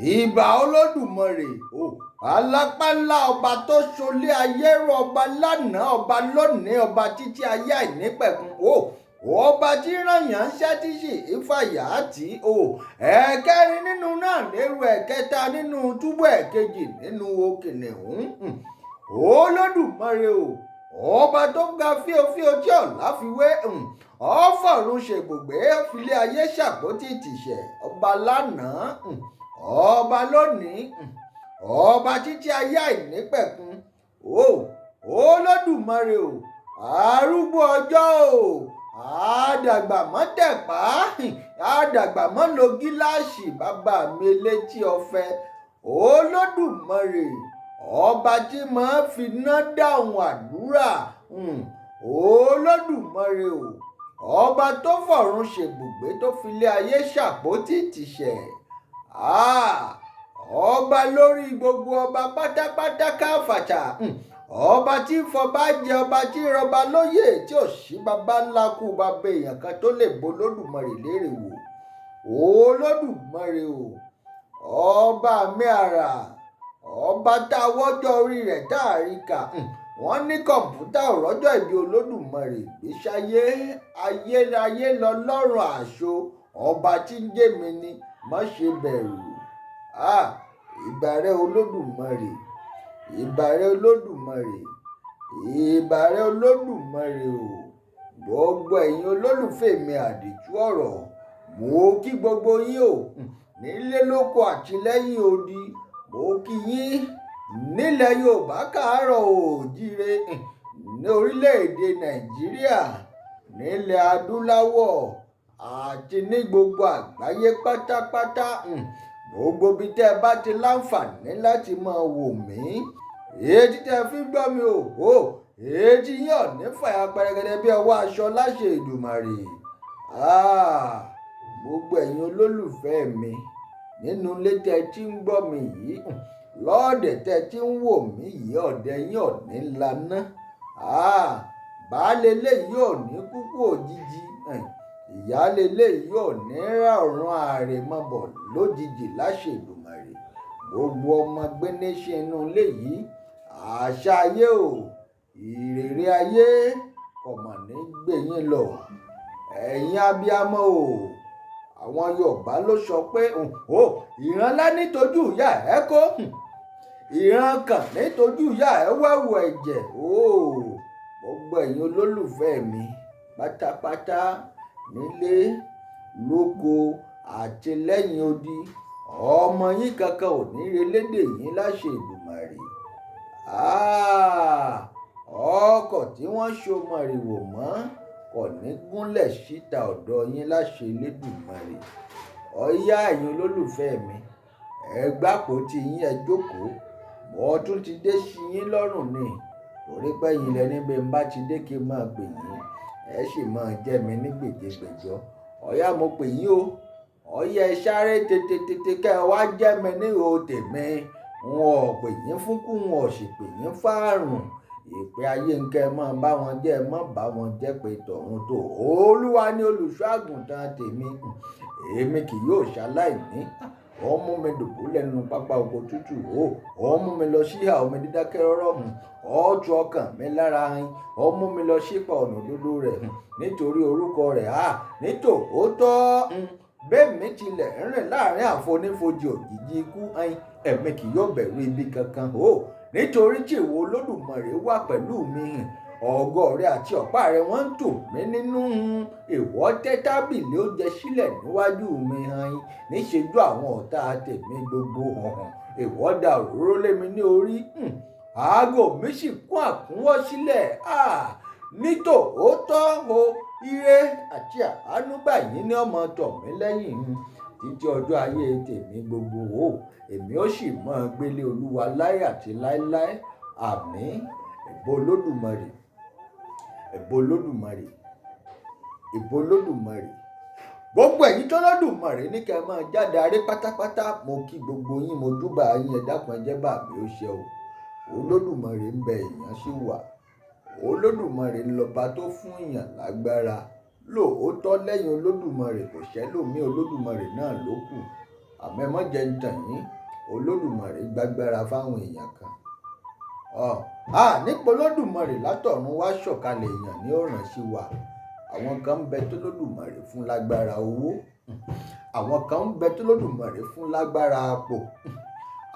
ìbà olódùmarè o alápálá ọba tó ṣolé ayé rọ, ọba lánàá ọba lónìí ọba títí ayé àìnípẹ̀kun o ọba tí rànyàn ń ṣẹ́ tí sì ìfàyà tì o ẹ̀kẹrin nínú náà lérò ẹ̀kẹta nínú túbú ẹ̀kejì nínú kìnìún olódùmarè o ọba tó ga fíofío tí ọ̀la fi wé ọ̀fọ̀run ṣègbògbé filé ayé ṣàpótí tìṣẹ̀ ọba lánàá ọba lónìí ọba títí ayé àìnípẹ̀kun o olódùmarè o arúgbó ọjọ́ o àdàgbà mọ́ tẹ̀pá àdàgbà mọ́ lo gíláàsì bàbá mi létí ọ̀fẹ́ olódùmarè ọba tí máa fi ná dáhùn àdúrà olódùmarè o ọba tó fọ̀run ṣèbùgbé tó filé ayé ṣàpótí tìṣẹ̀ ọba lórí gbogbo ọba pátápátá káfàtà ọba tí fọba jẹ ọba tí rọba lóyè tí ò sí baba ńlá kú bàbá èèyàn kan tó lè bo olódùmarè lérè wò olódùmarè o ọba mi àrà ọba tá a wọ́jọ́ orí rẹ̀ tá a rí kà wọ́n ní kọ̀ǹpútà ọ̀rọ̀jọ́ ìbí olódùmarè ìgbésáyé ayérayé lọ́lọ́run àṣọ ọba tí ń jẹ́ mi ni má ṣe bẹ̀rù ìbà rẹ olódùmarè ìbà rẹ olódùmarè ìbà rẹ olódùmarè o gbogbo ẹ̀yin olólùfẹ́ mi àdìtú ọ̀rọ̀ mo kí gbogbo yín o nílé lóko àti lẹ́yìn odi mo kí yín nílẹ̀ yorùbá káàárọ̀ oòjíire ní orílẹ̀-èdè nàìjíríà nílẹ̀ adúláwọ̀ àti ní gbogbo àgbáyé pátápátá gbogbo bí tẹ́ ẹ bá ti láǹfààní láti máa wò mí èyí tẹ́ fi gbọ́ mi o èyí yín ní fàyà pẹrẹgẹdẹ bí ọwọ́ aṣọ láṣẹ Èdùmàrè gbogbo ẹ̀yin olólùfẹ́ mi nínú ilé tẹ́ tí ń gbọ́ mi yìí lọ́ọ̀dẹ̀ tẹ́ tí ń wò mí yìí ọ̀dẹ̀ yín ò ní laná baálé léyìí ò ní kúkú òjijì ìyáálé léyìí ò ní rà ọ̀run àrèmabọ̀ lójijì láṣẹ Èdùmàrè gbogbo ọmọ gbénéṣe inú ilé yìí àṣà ayé o ìrèrè ayé kọ̀mọ̀ ní gbẹ̀yìn lọ ẹ̀yin abiyamọ o àwọn Yorùbá ló sọ pé ìran ńlá nítojú ìyá ẹ kó ìran kan nítojú ìyá ẹ wẹ̀wù ẹ̀jẹ̀ gbogbo ẹ̀yin olólùfẹ́ mi pátápátá nílé lóko àti lẹ́yìn odi ọmọ yín kankan ò ní relédè yín láṣẹ Èdùmàrè ọkọ̀ tí wọ́n so mọ̀rìwò mọ́ kò ní gúnlẹ̀ síta ọ̀dọ̀ yín láṣẹ Elédùmarè ọ̀yá ẹ̀yin olólùfẹ́ mi ẹ gbàpò tí yín ẹ jókòó mo tún ti dé sí yín lọ́rùn ni torí pé yín lẹ níbi ń bá ti dé kí n máa pè yín ẹ sì máa jẹ́ mi ní gbèjégbèjọ́ ọ̀yá mo pè yín o ọ̀yá ẹ sáré tètè kẹ́ ẹ wá jẹ́ mi ní ihò tèmi wọn ò pè yín fún kú wọn ò sì pè yín fáàrùn ìpè ayé nkẹ́ máa bá wọn jẹ́ ẹ má bá wọn jẹ́ pé tọ̀run tó olúwa ní olùṣọ́ àgùntàn tèmi èmi kì yóò ṣaláìní ó mú mi dùbúlẹ̀ nínú pápá oko tútù ó mú mi lọ sí ìhà omi dídákẹ́ rọ́rọ́ ó tu ọkàn mi lára ó mú mi lọ sípa ọ̀nà òdodo rẹ̀ nítorí orúkọ rẹ̀ nítòótọ́ bẹ́ẹ̀ mi tilẹ̀ rìn láàrin àfonífojì òjìji ikú ẹ̀mí kì yóò bẹ̀rù ibi kankan nítorí tí ìwọ olódùmarè wà pẹ̀lú mi ọ̀gọ́ rẹ àti ọ̀pá rẹ wọ́n ń tù mí nínú ìwọ tẹ́ tábìlì oúnjẹ sílẹ̀ níwájú mi níṣẹ́jú àwọn ọ̀tá tèmi gbogbo ìwọ dà òróró lé mi ní orí aago mi sì kún àkúnwọ́ sílẹ̀ nítòótọ́ ire àti àánú báyìí ní ọmọ tọ̀ mí lẹ́yìn títí ọjọ́ ayé tèmi gbogbo èmi ó sì máa gbélé olúwa láé àti láéláé àmín ìbò olódùmarè ìbò olódùmarè ìbò olódùmarè gbogbo ẹ̀yin tó lódùmarè ní kẹ́ ẹ máa jáde aré pátápátá mo kí gbogbo yín mo júbà yín ẹ dákun ẹ jẹ́ bá mi ó ṣe o olódùmarè ń bẹ èèyàn sì wà olódùmarè ńlọba tó fún èèyàn lágbára lóòótọ́ lẹ́yìn olódùmarè kò sẹ́lòmí olódùmarè náà ló kù àmọ́ ẹ má jẹ́ ń tàn yín, Olódùmarè gbàgbára fáwọn èèyàn kan. Nípa Olódùmarè látọ̀run wá sọ̀kalẹ̀ èèyàn ní ọ̀ràn sí wa. Àwọn kan ń bẹ tó Olódùmarè fún lágbára owó, àwọn kan ń bẹ tó Olódùmarè fún lágbára àpò,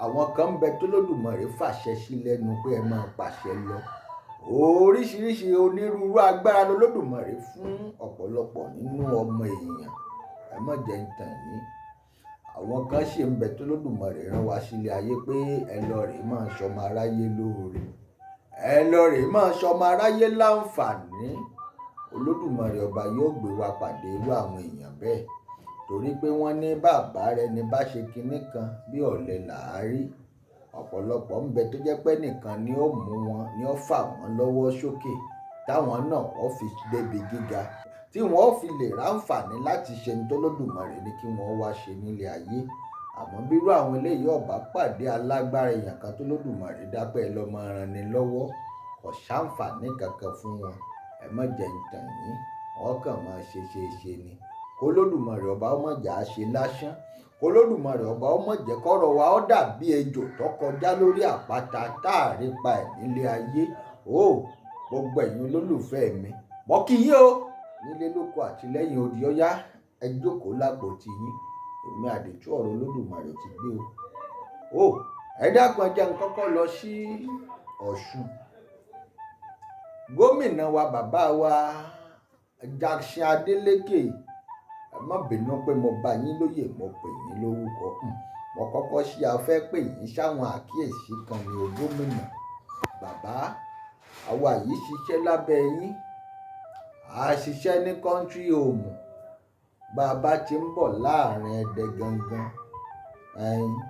àwọn kan ń bẹ tó Olódùmarè fàṣẹ sí lẹ́nu pé ẹ máa pàṣẹ lọ. Oríṣiríṣi onírúurú agbára l'Olódùmarè fún ọ̀pọ̀lọpọ̀ nínú ọmọ èèyàn. Ẹ má jẹ́ ń tàn yín. Àwọn kan sì ń bẹ tó Olódùmarè rán wa sílé ayé pé ẹ lọ rèé máa ṣọmọ aráyé lóore, ẹ lọ rèé máa ṣọmọ aráyé láǹfààní. Olódùmarè ọba yóò gbé wa pàdé irú àwọn èèyàn bẹ́ẹ̀, torí pé wọ́n ní bàbá rẹ ní bá ṣe kinní kan bí ọ̀lẹ làá rí. Ọ̀pọ̀lọpọ̀ ń bẹ tó jẹ́ pé nìkan ni ó mú wọn, ni ó fà wọ́n lọ́wọ́ sókè, táwọn náà wọ́n fi débi gíga, tí wọ́n fi lè ráǹfààní láti ṣe ní tó Olódùmarè ní kí wọ́n wá ṣe nílé ayé. Àmọ́ bírú àwọn eléyìí ọba pàdé alágbára èèyàn kan tó Olódùmarè dápẹ́ lọ máa ran ni lọ́wọ́, kò ṣàǹfààní kankan fún wọn. Ẹ má jẹ́ ń tàn yín, wọ́n kàn máa ṣe ni. Olódùmarè ọba ó má jà á ṣe lásán. Olódùmarè ọba ó má jẹ́ kọ́rọ̀ wa ó dàbí ejò tó kọjá lórí àpáta táàrí pa ẹ̀ nílé ayé. Gbogbo ẹ̀yin olólùfẹ́ mi, mo kí yín o, nílé lóko àti lẹ́yìn odi. Ọ̀yá ẹ jókòó lápò tí yín, èmi àdìtú ọ̀rọ̀ Olódùmarè ti gbé o. Ẹ dákun jẹ́ n kọ́kọ́ lọ sí Ọ̀ṣun. Gómìnà wa bàbá wa Jackson Adeleke, ẹ má bínú pé mo bá yín lóyè, mo pè yín lórúkọ. Mo kọ́kọ́ sí afẹ́ pè yín sáwọn àkíyèsí kan ní o gómìnà. Bàbá, àwa yìí ṣiṣẹ́ lábẹ́ yín, a ṣiṣẹ́ ní country home. Bàbá ti ń bọ̀ láàrin Ẹdẹ gangan,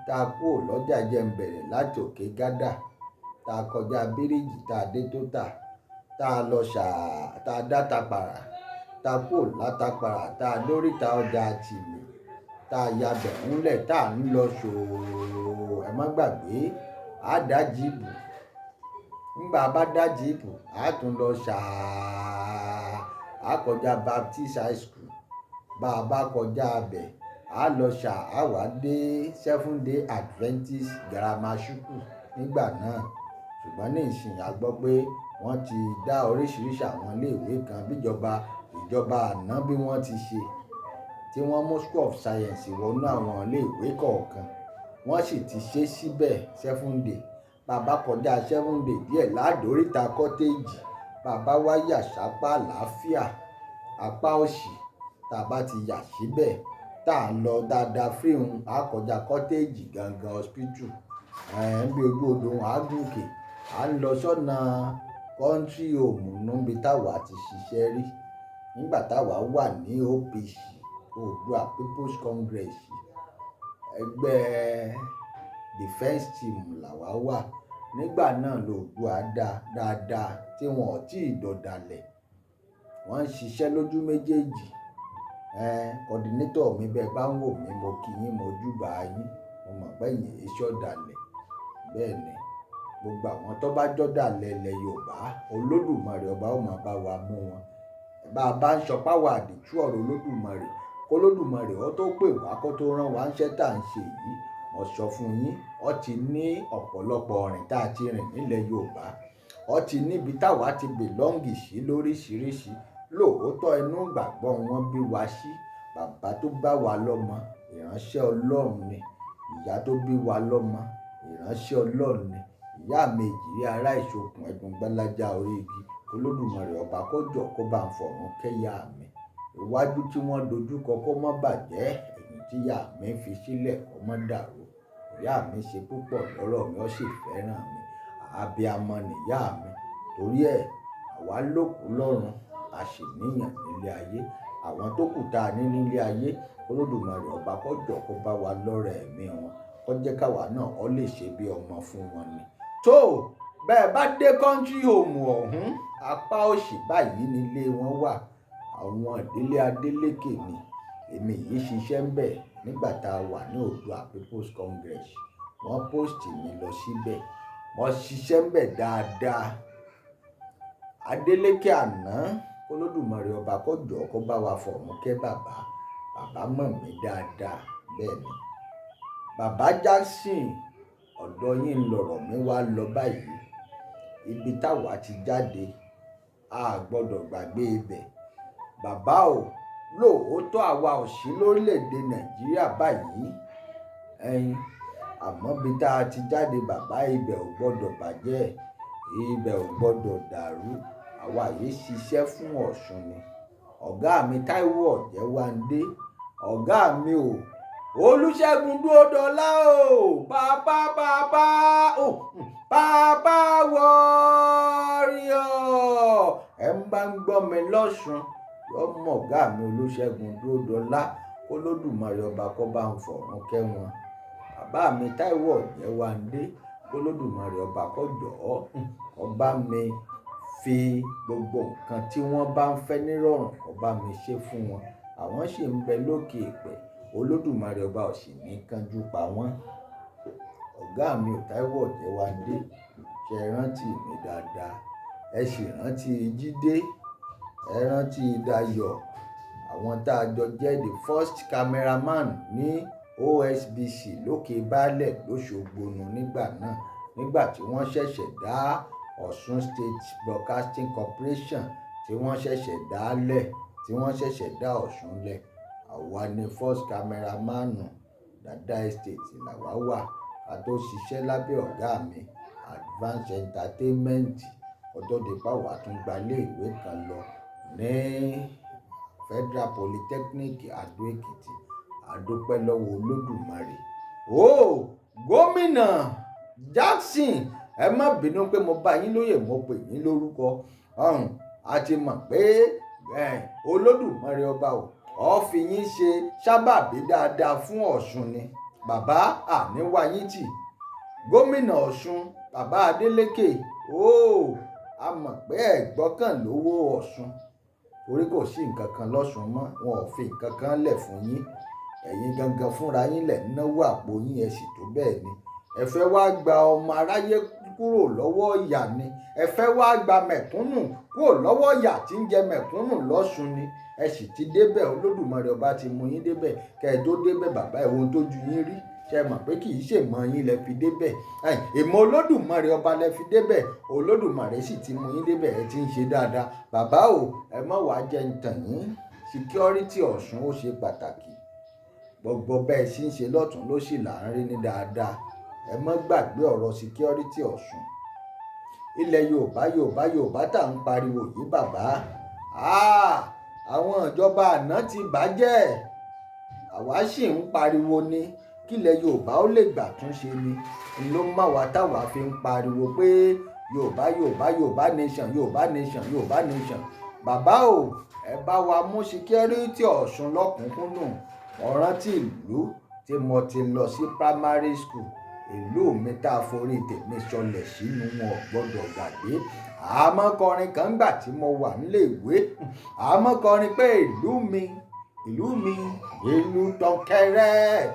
tá a kúrò lọ́jà jẹ́ ń bẹ̀rẹ̀ láti òkè gádà, tá a kọjá bíríìjì, tá a dé Tótà, tá a lọ tá a dá Tapàrà, tá a kúrò látàpàrà, tá a dóríta ọjà Àtìmì, tá a yabẹ̀ ńlẹ̀, tá a ń lọ ṣòó. Ẹ má gbàgbé, a dá jíìpù. Nígbà bá dá jíìpù, a tún lọ a kọjá Baptist High School. Bá a bá kọjá abẹ̀, a lọ a wá dé Seventh Day Adventist Grammar School nígbà náà. Ṣùgbọ́n ní ìsìn a gbọ́ pé wọ́n ti dá oríṣiríṣi àwọn iléèwé kan ìjọba àná bí wọ́n ti ṣe, tí wọ́n mú School of Science wọnú àwọn iléèwé kọ̀ọ̀kan. Wọ́n sì ti ṣe síbẹ̀ Seventh Day. Bàbá kọjá Seventh Day díẹ̀ ládòríta Cottage. Bàbá wá yà sápá Àlàáfíà, apá òsì. Tàbá ti yà síbẹ̀, tá a lọ dáadáa fíhun, a kọjá Cottage gangan hospital. Bí ojú odò a gòkè, a ń lọ sọ́nà country home níbi táwa ti ṣiṣẹ́ rí. Nígbà táwa wà ní OPC, Oòduà People's Congress, ẹgbẹ́ defense team làwa wà. Nígbà náà l'Oòduà dá dáadáa tí wọn ò tí ì dọ̀dàlẹ̀. Wọ́n ń ṣiṣẹ́ lójú méjèèjì. Coordinator mi bẹ́ẹ̀ bá ń wò mí, mo kí yín, mo júbà yín. Mo mọ̀ pé ẹ̀yin iṣẹ́ ọ̀dàlẹ̀. Bẹ́ẹ̀ ni, gbogbo àwọn tó bá jọ́dàlẹ̀ ilẹ̀ Yorùbá, Olódùmarè ọba ó máa bá wa mú wọn. Bá a bá ń sọpá wa àdìtú ọ̀rọ̀ Olódùmarè, kó Olódùmarè ó tó pè wá, kó tó rán wa ńṣẹ́ tá à ń ṣe yìí. Mo sọ fún yín, ó ti ní ọ̀pọ̀lọpọ̀ ọ̀rìn tá a ti rìn nílẹ̀ Yorùbá. Ó ti níbi táwa ti belong sí lóríṣiríṣi. Lóòótọ́ inú ìgbàgbọ́ wọn bí wa sí. Bàbá tó bá wa lọ́mọ, ìránṣẹ́ Ọlọ́run ni. Ìyá tó bí wa lọ́mọ, ìránṣẹ́ Ọlọ́run ni. Ìyá mi Èjìrí ará Ìṣokùn Ẹ̀dùn Gbálájà orí igi. Olódùmarè ọba kó jọ̀ kó bá ń fọ̀run kẹ́yà mi. Iwájú tí wọ́n dojúkọ kó má bàjẹ́, ẹ̀yìn tí ìyá mi fi sílẹ̀ kó má dàrú. Ìyá mi ṣe púpọ̀ lọ́rọ̀ mi, ó sì fẹ́ràn mi. Abíamọ ni ìyá mi. Torí ẹ̀, àwa lókù lọ́run, a sì níyàn nílé ayé. Àwọn tó kù tá a ní nílé ayé, Olódùmarè ọba kó jọ̀ kó bá wa lọ́rẹ̀ ẹ̀mí wọn. Kó jẹ́ káwa náà ó lè ṣe bí ọmọ fún wọn ni. Bẹ́ẹ̀ bá dé country home ọ̀hún, apá òsì báyìí nílé wọn wà. Àwọn ìdílé Adeleke ni. Èmi yìí ṣiṣẹ́ ń bẹ̀ nígbà tá a wà ní Oòduà People's Congress. Wọ́n post mi lọ síbẹ̀. Mo ṣiṣẹ́ ń bẹ̀ dáadáa. Adeleke àná, Olódùmarè ọba kó jọ̀ kó bá wa fọ̀run kẹ́ bàbá. Bàbá mọ̀ mí dáadáa. Bẹ́ẹ̀ ni, Bàbá Jackson, ọ̀dọ̀ yín lọ̀rọ̀ mi wá lọ báyìí. Ibi táwa ti jáde a gbọ́dọ̀ gbàgbé ibẹ̀. Bàbá o, lóòótọ́ àwa ò sí lórílẹ̀‐èdè Nàìjíríà báyìí, àmọ́ bí tá a ti jáde bàbá, ibẹ̀ ò gbọ́dọ̀ bàjẹ́, ibẹ̀ ò gbọ́dọ̀ dàrú. Àwa yìí ṣiṣẹ́ fún Ọ̀ṣun ni. Ọ̀gá mi Táíwò Ọ̀jẹ́wándé, ọ̀gá mi o, Olúṣẹ́gun Dúródọlá o, bàbá warrior. Ẹ ń bá ń gbọ́ mi lọ́ṣun, yóò mọ̀ ọ̀gá mi Olúṣẹ́gun Dúródọlá, k'Olódùmarè ọba kó bá ń fọ̀run kẹ́ wọn. Bàbá mi Táíwò Ọ̀jẹ́wándé, k'Olódùmarè ọba kó jọ̀ọ́ kó bá mi fi gbogbo nǹkan tí wọ́n bá ń fẹ́ nírọ̀rùn kó bá mi ṣe fún wọn. Àwọn sì ń bẹ lókè èèpẹ̀, Olódùmarè ọba ò sì ní kánjú pa wọ́n. Ọ̀gá mi ò Táíwò Ọ̀jẹ́wándé, ṣe rántí mi dáadáa. Ẹ sì rántí Jídé, ẹ rántí Dayọ̀, àwọn tá a jọ jẹ́ the first cameraman ní OSBC lókè Baálẹ̀ l'Óṣogbo nígbà náà, nígbà tí wọ́n ṣẹ̀ṣẹ̀ dá Ọ̀ṣun State Broadcasting Corporation, tí wọ́n ṣẹ̀ṣẹ̀ dá Ọ̀ṣun lẹ̀. Àwa ni first cameraman Dada Estate làwa wà. A tó ṣiṣẹ́ lábẹ́ ọ̀gá mi Advance Entertainment, ọjọ́ dípà wà tún gba iléèwé kan lọ ní Federal Polytechnic Adó Èkìtì. A dúpẹ́ lọ́wọ́ Olódùmarè. Gómìnà Jackson, ẹ má bínú pé mo bá yín lóyè, mo pè yín lórúkọ. A ti mọ̀ pé Olódùmarè ọba ó fi yín ṣe sábàbí dáadáa fún Ọ̀ṣun ni. Bàbá àníwá yín tì. Gómìnà Ọ̀ṣun bàbá Adélékè, a mọ̀ pé ẹ̀gbọ́kàn lówó Ọ̀ṣun, torí kò sí nǹkan kan lọ́ṣun mọ́, wọn ò fi nǹkan kan lẹ̀ fún yín. Ẹ̀yin gangan fúnra yín lẹ̀ náwó àpò yín, ẹ sì tó bẹ́ẹ̀ ni. Ẹ fẹ́ wá gba ọmọ aráyé kúrò lọ́wọ́ ìyà ni. Ẹ fẹ́ wá gba mẹ̀kúnnù kúrò lọ́wọ́ ìyà tí ń jẹ mẹ̀kúnnù lọ́ṣun ni. Ẹ sì ti débẹ̀, Olódùmarè ọba ti mú yín débẹ̀. Kẹ́ ẹ tó débẹ̀ bàbá, ohun tó ju yín rí, ṣe mọ̀ pé kì í ṣèmọ̀ yín lẹ fi débẹ̀. Ìmọ̀ Olódùmarè ọba lẹ fi débẹ̀, Olódùmarè sì ti mú yín débẹ̀, ẹ ti ń ṣe dáadáa. Bàbá o, ẹ má wàá jẹ́ ń tàn yín. Security Ọ̀ṣun ó ṣe pàtàkì. Gbogbo bẹ́ẹ̀ sì ń ṣe lọ́tún ló sì là ń rí ní dáadáa. Ẹ má gbàgbé ọ̀rọ̀ security Ọ̀ṣun. Ilẹ̀ Yorùbá tá ń pariwo yìí bàbá, àwọn ìjọba àná ti bàjẹ́. Àwa sì ń pariwo ní kílẹ̀ Yorùbá ó lè gbà tún ṣe ni. Ló má wa táwa fi ń pariwo pé Yorùbá nation. Bàbá o, ẹ bá wa mú security Ọ̀ṣun lọ́kùnkúndùn. Mo rántí ìlú tí mo ti lọ sí primary school, ìlú mi tá a forí tèmi sọlẹ̀ sínú, wọn ò gbọ́dọ̀ gbàgbé. Àmọ́ kọrin kan gbà tí mo wà nílé ìwé, àmọ́ kọrin pé ìlú mi, ìlú tọ̀kẹ́rẹ́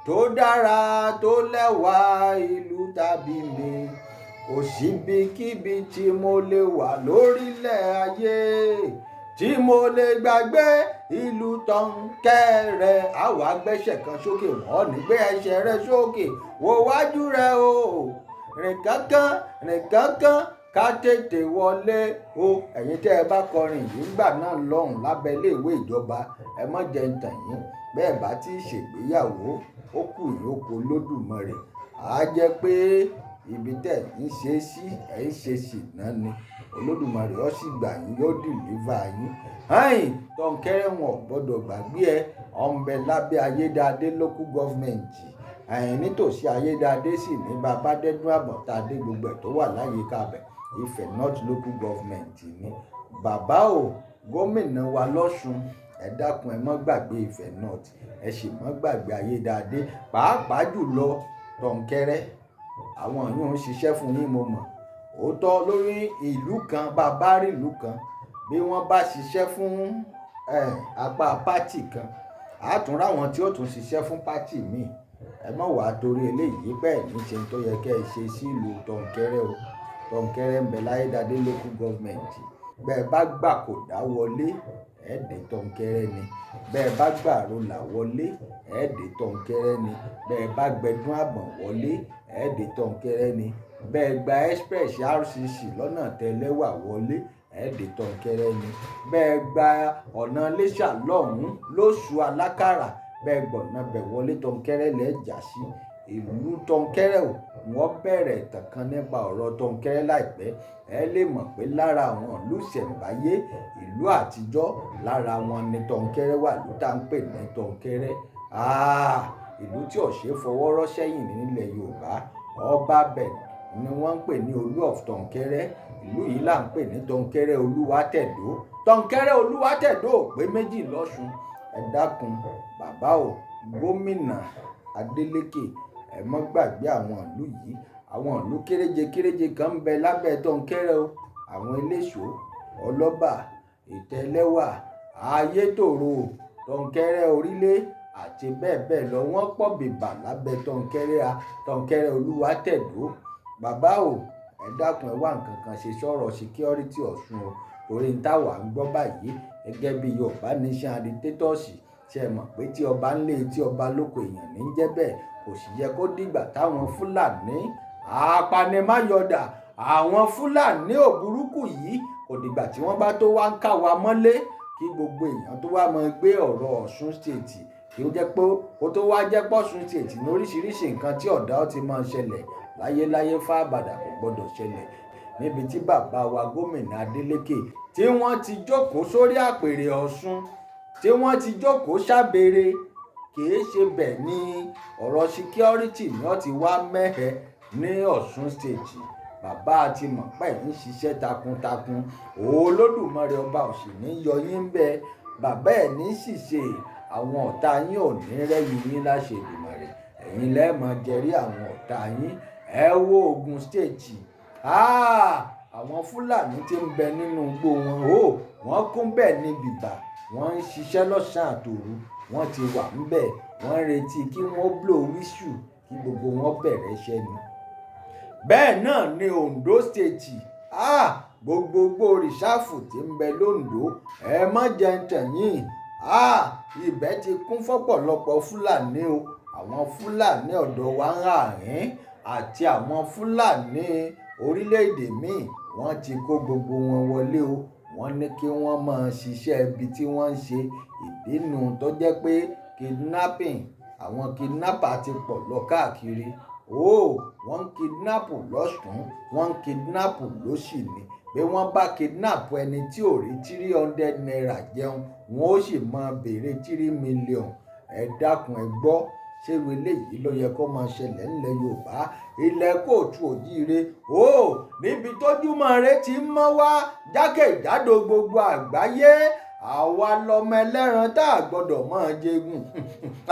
tó dára tó lẹ́wà, ìlú tàbí mi. Kò síbikíbi tí mo lè wà lórílẹ̀ ayé tí mo lè gbàgbé ìlú tọ̀kẹ́rẹ́. Àwa gbẹ́sẹ̀ kan sókè, wọ́n ní gbé ẹsẹ̀ rẹ sókè, wo wájú rẹ o, rìn kánkán ká tètè wọlé o. Ẹ̀yin tẹ́ ẹ bá kọrin yìí ńgbà náà lọ́hùn lábẹ́ iléèwé ìjọba, ẹ má jẹ́ ń tàn yín. Bẹ́ẹ̀ bá ti ṣègbéyàwó, ó kù yín ó kó Olódùmarè. Á jẹ́ pé ibi tẹ́ ń ṣe sí, ẹ̀ ń ṣe sì náà ni. Olódùmarè ó sì gbà yín, yóò deliver yín. Tọ̀kẹ́rẹ́ wọn ò gbọ́dọ̀ gbàgbé ẹ. Ọ̀nbẹ lábẹ́ Ayédáadé local government. Nítòsí Ayédáadé sì ní Babádẹ́dún Àbọ̀tádé, gbogbo ẹ̀ tó wà láyìíká bẹ̀. Ifẹ̀ North local government ni. Bàbá o, gómìnà wa lọ́ṣun, ẹ dákun ẹ má gbàgbé Ifẹ̀ North, ẹ sì má gbàgbé Ayédáadé. Pàápàá jùlọ Tọ̀kẹ́rẹ́, àwọn yìí ń ṣiṣẹ́ fún yín, mo mọ̀. Òótọ́ lórí ìlú kan, bàbá rí ìlú kan, bí wọ́n bá ṣiṣẹ́ fún apá pátì kan, á tún ráwọn tí ó tún ṣiṣẹ́ fún pátì míì. Ẹ má wàá torí eléyìí bẹ́ẹ̀ ní ṣe tó yẹ kẹ́ ẹ ṣe sí ìlú Tọ̀kẹ́rẹ́ o. Tọ̀kẹ́rẹ́ ń bẹ láyédáadé local government. Bẹ́ẹ̀ bá gbà kò dá wọlé, dé tọ̀nkẹ́rẹ́ ni. Bẹ́ẹ̀ bá gbàrọ̀là wọlé dé tọ̀nkẹ́rẹ́ ni. Bẹ́ẹ̀ bá gbẹ̀dún àbọ̀n wọlé dé tọ̀nkẹ́rẹ́ ni. Bẹ́ẹ̀ gba express RCC lọ́nà tẹ́lẹ́wà wọlé dé tọ̀nkẹ́rẹ́ ni. Bẹ́ẹ̀ gba ọ̀nà Iléṣà lọ́hùn lóṣù alákàrà bẹ́ẹ̀ gbọ̀nà bẹ̀ wọlé tọ̀nkẹ́rẹ́ lẹ́jà sí. Ìlú tọ̀nkẹ́rẹ́ wọ́n bẹ̀rẹ̀ ìtàn kan nípa ọ̀rọ̀ tọ̀nkẹ́rẹ́ láìpẹ́. Ẹ lè mọ̀ pé lára àwọn ìlú ìṣẹ̀ǹbáyé ìlú àtijọ́ lára wọn ni tọ̀nkẹ́rẹ́ wà. Ìlú tá ń pè ní tọ̀nkẹ́rẹ́ ìlú tí ò ṣe fọwọ́ rọ́ sẹ́yìn nílẹ̀ Yorùbá. Ọba bẹ̀ ni wọ́n ń pè ní Olú of Tọ̀nkẹ́rẹ́. Ìlú yìí là ń pè ní tọ̀nkẹ́rẹ́ Olúwátẹ̀dó. Tọ̀nkẹ́rẹ́ Olúwátẹ̀dó ò pé méjì lọ́ṣun. Ẹ dákun bàbá gómìnà Adeleke ẹ mọ́ gbàgbé àwọn ìlú yìí. Àwọn ìlú kéréje kan ń bẹ lábẹ́ tọ̀nkẹ́rẹ́ àwọn Eléṣò, Ọlọ́bà, Ìtẹ́lẹ́wà, Ayétòrò, tọ̀nkẹ́rẹ́ Orílẹ̀ àti bẹ́ẹ̀ bẹ́ẹ̀ lọ. Wọ́n pọ̀ bìbà lábẹ́ tọ̀nkẹ́rẹ́ Olúwátẹ̀dó. Bàbá ẹ dákun ẹ wá nǹkan kan ṣe sọ̀rọ̀ security Ọ̀ṣun torí táwa ń gbọ́ báyìí gẹ́gẹ́ bí Yorùbá Nation agitators ṣe mọ̀ pé tí ọba ń lé tí ọba lóko èèyàn ní jẹ́ bẹ́ẹ̀. Kò sì yẹ kó dìgbà táwọn Fúlàní apanimáyọ̀dà àwọn Fúlàní òbúrúkú yìí kò dìgbà tí wọ́n bá tó wá ń ká wa mọ́lé kí gbogbo èèyàn tó wá mọ gbé ọ̀rọ̀ Ọ̀ṣun state kí ó jẹ́ pé ó tó wá jẹ́ pọ̀ṣun state ní oríṣiríṣi nǹkan tí ọ̀dà ó ti máa ṣẹlẹ̀ láyéláyé fábàdà kò gbọdọ̀ ṣẹlẹ̀ níbi tí bàbá wa gómìnà Adeleke tí wọ́n ti jókòó sórí àpèrè Ọ̀ṣun tí wọ́n ti jókòó sábẹ́rẹ́ kìí ṣe bẹ́ẹ̀ ni ọ̀rọ̀ security ni wọ́n ti wá mẹ́hẹ̀ ní Ọ̀ṣun state. Bàbá ti mọ̀ pé ń ṣiṣẹ́ takuntakun Olódùmarè ọba ò sì ní yọ yín bẹ́ẹ̀. Bàbá ẹ̀ ní ṣìṣe àwọn ọ̀tá yín ò ní rẹ́yìn yín láṣẹ Èdùmàrè. Ẹ̀yin lẹ́ẹ̀mọ jẹrí àwọn ọ̀tá yín. Ẹ wo Ògùn state àwọn Fúlàní tí ń bẹ nínú igbó wọn wọ́n kún bẹ́ẹ̀ ní bìbà. Wọ́n ń ṣiṣẹ́ lọ́sàn-án àtòru. Wọ́n ti wà ńbẹ̀. Wọ́n ń retí kí wọ́n blow whistle kí gbogbo wọn bẹ̀rẹ̀ iṣẹ́ ni. Bẹ́ẹ̀ náà ni Ondo state gbogbogbò rìsáàfù tí ń bẹ lóńdó ẹ má jẹ́ ń tàn yín ibẹ̀ ti kún fọ́pọ̀lọpọ̀ Fúlàní àwọn Fúlàní ọ̀dọ̀ wa ń ràárín àti àwọn Fúlàní orílẹ̀-èdè míì wọ́n ti kó gbogbo wọn wọlé wọ́n ní kí wọ́n máa ṣiṣẹ́ ibi tí wọ́n ń ṣe ìdínú tó jẹ́ pé kidnapping àwọn kidnapper ti pọ̀ lọ káàkiri wọ́n ń kidnap lọ́sùn wọ́n ń kidnap lósì ni pé wọ́n bá kidnap ẹni tí ò rí 300 naira jẹun wọ́n ó sì máa béèrè 3 million. Ẹ dákun ẹ gbọ́ ṣéru eléyìí ló yẹ kó máa ṣẹlẹ̀ ńlẹ̀ Yorùbá ilẹ̀ kóòtù òjíire níbi tójúmọ́ rẹ ti ń mọ́ wá jákèjádò gbogbo àgbáyé. Àwa lọmọ ẹlẹ́ran tá a gbọ́dọ̀ máa jẹgun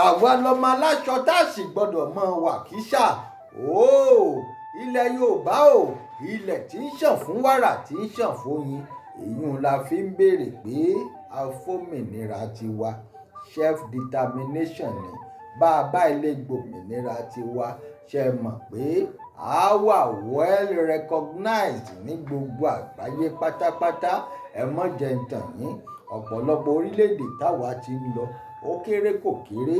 àwa lọmọ aláṣọ tá a sì gbọ́dọ̀ máa wà kíṣà ilẹ̀ Yorùbá ilẹ̀ tí ń ṣàn fún wàrà tí ń ṣàn fóyin èyí la fi ń béèrè pé afómìnira tiwa self determination ni bá a bá ilé gbòmìnira tiwa ṣe mọ̀ pé a wà well recognized ní gbogbo àgbáyé pátápátá. Ẹ mọ́ jẹ́ ń tàn yín ọ̀pọ̀lọpọ̀ orílẹ̀-èdè táwa ti ń lọ ó kéré kò kéré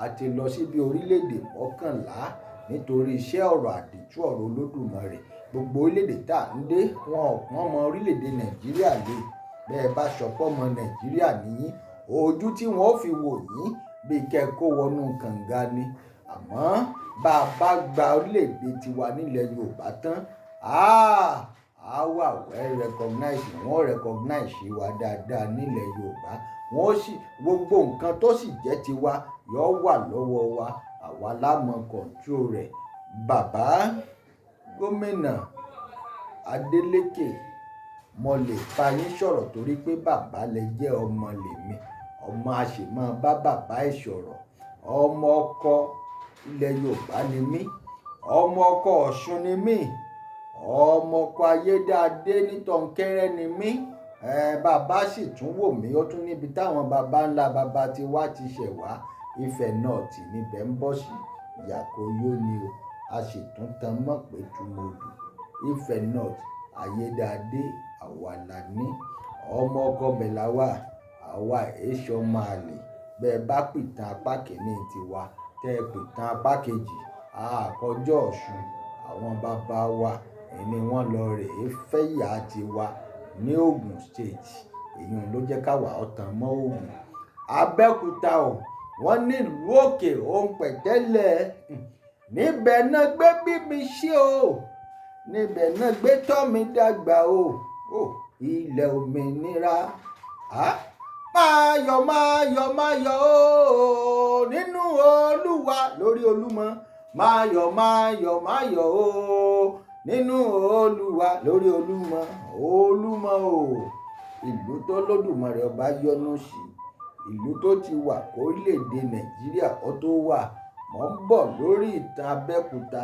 a ti lọ síbi orílẹ̀-èdè 11 nítorí iṣẹ́ ọ̀rọ̀ àdìtú ọ̀rọ̀ Olódùmarè. Gbogbo orílẹ̀-èdè tá à ń dé wọn mọ orílẹ̀-èdè Nàìjíríà lé bẹ́ẹ̀ bá sọpọ́ ọmọ Nàìjíríà nìyí ojú tí wọ́n fi wò yín bíi kẹ́kọ̀ọ́ wọnú kànga ni. Àmọ́ bá a bá gba orílẹ̀-èdè tiwa nílẹ̀ Yorùbá tán a wà well recognized wọ́n recognize wa dáadáa nílẹ̀ Yorùbá wọ́n sì gbogbo nǹkan tó sì jẹ́ tiwa yóò wà lọ́wọ́ wa àwa la mọ̀ control rẹ̀. Bàbá gómìnà Adeleke mo lè bá yín sọ̀rọ̀ torí pé bàbá lè jẹ́ ọmọ lèmi ọmọ a sì máa bá bàbá ẹ̀ sọ̀rọ̀. Ọmọ ọkọ ilẹ̀ Yorùbá ni mí ọmọ ọkọ Ọ̀ṣun ni mí ọmọ ọkọ Ayédáadé ní Tọ̀nkẹ́rẹ́ ni mí. Bàbá sì tún wò mí ó tún níbi táwọn baba ńlá baba ti wá ti ṣẹ̀ wá Ifẹ̀ North níbẹ̀ ń bọ̀ sí Ìyàkóyó ni a sì tún tan mọ́ pé túmọ̀dù Ifẹ̀ North Ayédáadé àwa la ní ọmọ ọkọ bẹ̀láwà àwa èso máa lè bẹ́ẹ̀ bá pìtàn apá kìíní tiwa tẹ́ ẹ pìtàn apá kejì àkọjọ́ Ọ̀ṣun àwọn bàbá wa ni wọ́n lọ rèé fẹ́yà tiwa ní Ògùn state èyí ló jẹ́ káwa ọ̀tàn mọ́ Ògùn. Abẹ́òkúta o wọ́n ní ìlú òkè òun pẹ̀tẹ́lẹ̀ níbẹ̀ náà gbé bí mi sí o níbẹ̀ náà gbé tọ́ mi dàgbà o ilẹ̀ òmìnira máa yọ̀ máa yọ̀ máa yọ̀ o nínú Olúwa lórí Olúmọ máa yọ̀ máa yọ̀ máa yọ̀ o nínú Olúwa lórí Olúmọ Olúmọ o ìlú tó lódùmarè ọba yọ́nú sí ìlú tó ti wà kórílẹ̀-èdè Nàìjíríà ó tó wà mọ́ ń bọ̀ lórí ìtàn Abẹ́òkúta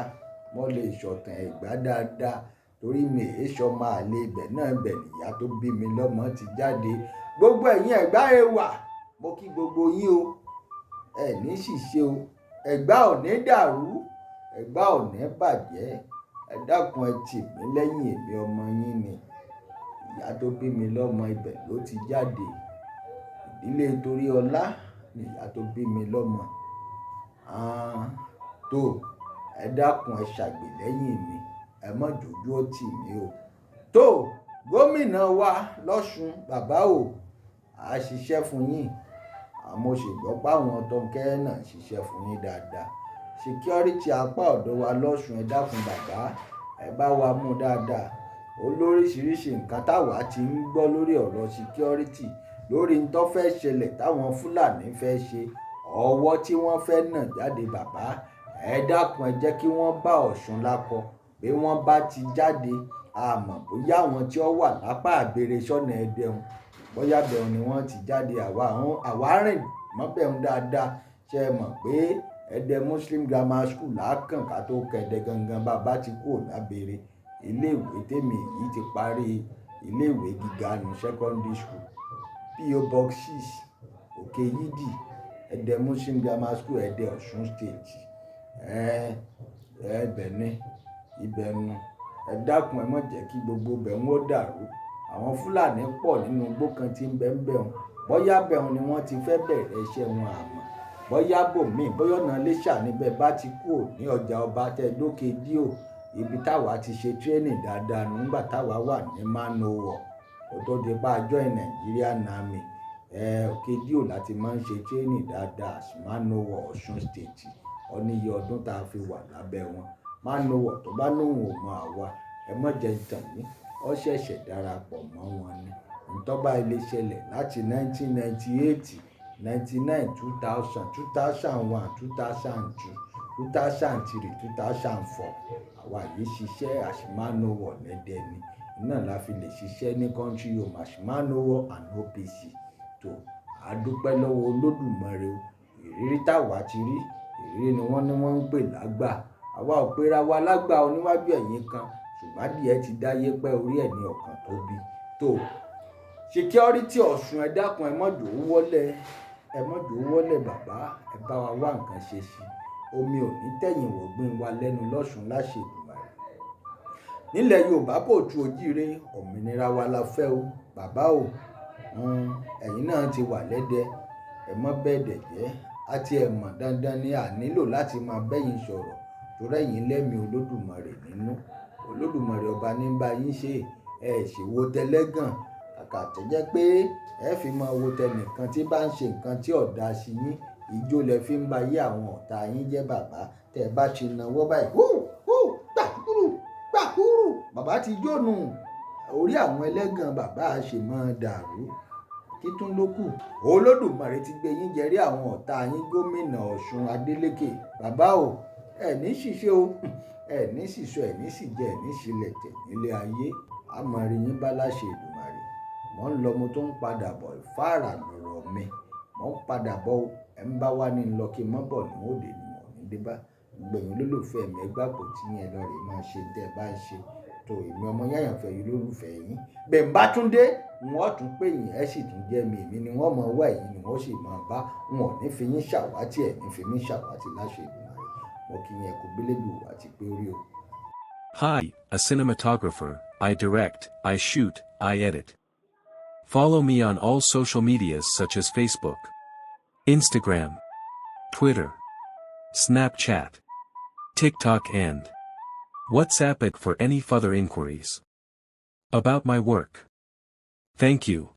mo lè ṣọ̀tàn Ẹ̀gbá dáadáa torí mi èé ṣọmọ àlè ibẹ̀ náà bẹ̀ nìyá tó bí mi lọ́mọ ti jáde gbogbo ẹ̀yin Ẹ̀gbá Ẹwà mo kí gbogbo yín o ẹ̀ ní ṣìṣe o Ẹ̀gbá ò ní dàrú Ẹ̀gbá ò ní bàjẹ́ ẹ dákun ẹ tì mí lẹ́yìn èmi ọmọ yín ni ìyá tó bí mi lọ́mọ ibẹ̀ ló ti jáde ìdílé Toríọlá ni ìyá tó bí mi lọ́mọ tó ẹ dákun ẹ ṣàgbélẹ́yìn mi ẹ má dójú ó tì mí o tó gómìnà wa lọ́ṣun bàbá o a ṣiṣẹ́ fún yín àmọ́ ṣègbọ́ páwọn tó ń kẹ́ náà ṣiṣẹ́ fún yín dáadáa security apá ọ̀dọ̀ wa lọ́ṣun ẹ dákun bàbá ẹ bá wa mú dáadáa olóríṣiríṣi nǹkan táwa ti ń gbọ́ lórí ọ̀rọ̀ security lórí ń tó fẹ́ ṣẹlẹ̀ táwọn Fúlàní fẹ́ ṣe ọwọ́ tí wọ́n fẹ́ nà jáde bàbá ẹ dákun ẹ jẹ́ kí wọ́n bá Ọ̀ṣun lákọ bí wọ́n bá ti jáde àmọ́ bóyá àwọn tí ó wà lápá àgbèrè sọ́nà ẹ̀dẹ̀hùn bóyá bẹ̀rùn ni wọ́n ti jáde àwa rìn mọ́ bẹ̀rùn dáadáa ṣe é mọ̀ pé Ẹdẹ Muslim Grammar School lákàn ká tó kẹ̀dẹ̀ gangan bàbá ti kú lábẹ́rẹ́ iléèwé tèmi yìí ti parí iléèwé gíga ní secondary school P.O. Box 6 Òkè Yídì Ẹdẹ Muslim Grammar School Ẹdẹ Ọ̀ṣun state ẹbẹ̀ ní ibẹ̀ nu ẹ dákun ẹ má jẹ́ kí gbogbo bẹ̀ ń ó dàrú àwọn Fúlàní pọ̀ nínú igbó kan tí ń bẹ ń bẹ̀ wọn bóyá bẹ̀ wọn ni wọ́n ti fẹ́ bẹ̀rẹ̀ iṣẹ́ wọn àmọ́ bóyá bòmíì bóyá ọ̀nà Iléṣà níbẹ̀ bá ti kú ní ọjà ọba tẹ lókè díò ibi táwa ti ṣe training dáadáa nígbà táwa wà ní Manowar kó tó di pa join Nigerian Army Òkè díò láti máa ń ṣe training dáadáa Manowar Ọ̀ṣun state ó ní iye ọdún tá a fi wà lábẹ́ wọn Manowar tó bá lóun ò mọ àwa ẹ mọ̀ jẹ́ ìtàn yìí ó ṣẹ̀ṣẹ̀ darapọ̀ mọ́ wọn ni ntọ́ba ilé ṣẹlẹ̀ láti 1998 99 2000 2001 2002 2003 2004 àwa yìí ṣiṣẹ́ àṣìmánowọ̀ lẹ́dẹ̀ ni iná la fi lè ṣiṣẹ́ ní country home àṣìmánowọ̀ and OPC tó àdúpẹ́ lọ́wọ́ Olódùmarè o ìrírí táwa ti rí ìrírí ni wọ́n ń pè lágbà àwa ò pera wa lágbà oníwájú ẹ̀yìn kan ṣùgbọ́n adìẹ ti dáyé pẹ́ orí ẹ̀ ní ọ̀kan tó bí tó security Ọ̀ṣun ẹ dákun ẹ mọ̀jò wọlé bàbá ẹ bá wa wá nǹkan ṣe sí omi ò ní tẹ̀yìn wọ̀gbìn wa lẹ́nu lọ́ṣun láṣẹ Èdùmàrè nílẹ̀ Yorùbá kò tu ojíire òmìnira wa la fẹ́ o bàbá o ẹ̀yin náà ti wà lẹ́dẹ ẹ mọ́ bẹ́ẹ̀dẹ̀ jẹ́ àti ẹ̀ mọ̀ dandan ni a nílò láti máa bẹ́yìn sọ̀rọ̀ torí ẹ̀yin lẹ́mìí Olódùmarè nínú Olódùmarè ọba ní bá yín ṣe ṣèwò tẹlẹ́gàn kàkà tó jẹ́ pé ẹ fi máa wo tẹnìkan tí bá ń ṣe nǹkan tí ọ̀dà sí yín ìjó lẹ fi ń ba yé àwọn ọ̀tá yín jẹ́ bàbá tẹ́ ẹ bá ti náwó báyìí gbàkúrú bàbá ti jónu orí àwọn ẹlẹ́gàn bàbá a ṣe máa dàrú kí tún ló kù Olódùmarè ti gbé yín jẹrí àwọn ọ̀tá yín gómìnà Ọ̀ṣun Adélékè bàbá o ẹ ní ṣiṣẹ́ o ẹ ní ṣìṣọ ẹ ní ṣìjẹ ẹ ní ṣílẹ̀ tẹ̀ nílé ayé àmọ̀rí yín bá láṣẹ Èdùmàrè mò ń lọ mo tó ń padà bọ̀ ìfáàrà lọ̀rọ̀ mi mò ń padà bọ̀ ẹ ń bá wá ní lọ kí n mọ́ bọ̀ ní òde ni mò ní dé bá gbẹ̀yìn olólùfẹ́ mi ẹgbàpọ̀ tí yẹn lọ rè máa ṣe tẹ́ ẹ bá ń ṣe tó èmi ọmọ yáyànfẹ́ yìí lólùfẹ́ yín bẹ́ẹ̀ bá tún dé wọ́n tún pè yín ẹ sì tún jẹ́ mi èmi ni wọ́n mọ̀ wá ẹ̀yìn ni wọ́n sì máa bá wọn ní fi yín ṣàwátì ẹ̀ ní fi mí ṣàwátì láṣẹ Èdùmàrè mo kí yẹn kò gbélédù àti pé orí o. Hi, a cinematographer. I direct, I shoot, I edit. Follow me on all social medias such as Facebook, Instagram, Twitter, Snapchat, TikTok and WhatsApp for any further inquiries about my work. Thank you.